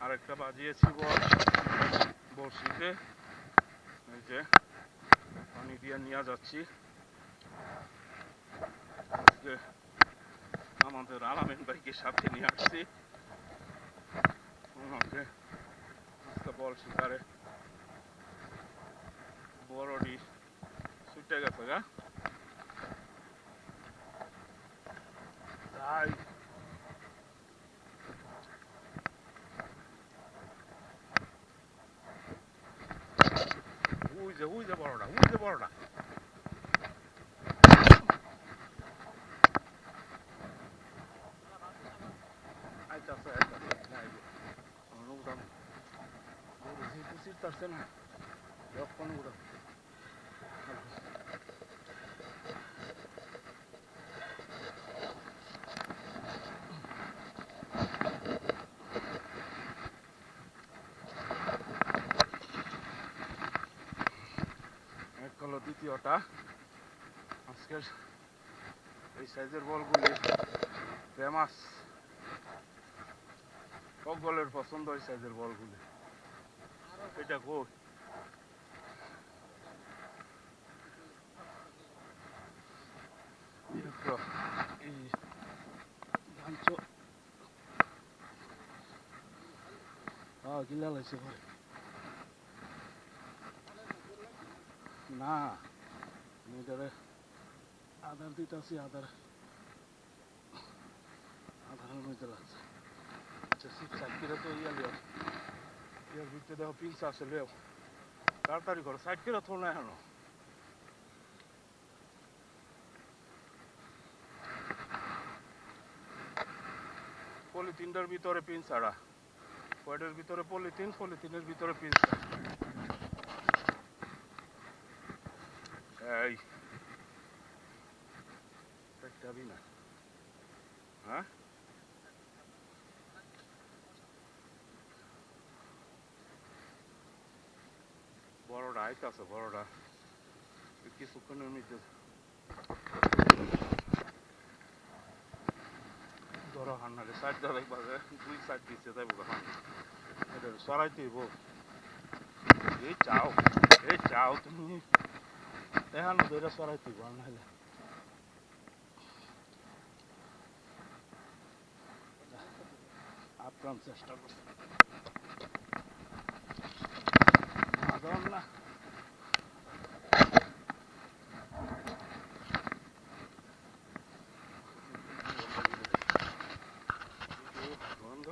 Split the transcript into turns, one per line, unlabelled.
আরেকটা বাজিয়েছি বড়শিতে। এই যে পানি দিয়ে নিয়ে যাচ্ছি। আজকে আমাদের আলামিন ভাইকে সাথে নিয়ে আসছি। ওনাকে আজকে বল শিকারে বড়ডি ছুটে গেছে গা। তাই ওই যে বড়টা আইতাছে সিটতাছে না যখন উড়া এক হলো দ্বিতীয়টা। আজকের এই সাইজের বলগুলি ফেমাস, সকলের পছন্দ এই সাইজের বলগুলি। এটা কই এই গাঞ্চ গিলা লাইছে ঘরে না, আমি এটারে আধার দিতেছি, আধারের মধ্যে লাগছে। আচ্ছা সাইড তো ইয়ার ভিতরে দেখো পিনসা আছে, লেও তাড়াতাড়ি করো, সাইড করে থো না এখন। পলিথিনটার ভিতরে পিন ছাড়া, কয়টার ভিতরে পলিথিনের ভিতরে পিন ছাড়া। এই যাবি না? হ্যাঁ বড়টা আইতাছে, বড়টা কিছুক্ষণের মধ্যে ধরো হান্নারে সাইড ধরে একবারে দুই সাইড দিচ্ছে যাইব এটা সরাইতেই বউ। এই চাও তুমি দেখানো ধরে সরাইতেই বল, নাহলে আপ্রাণ চেষ্টা করছি না। বন্ধ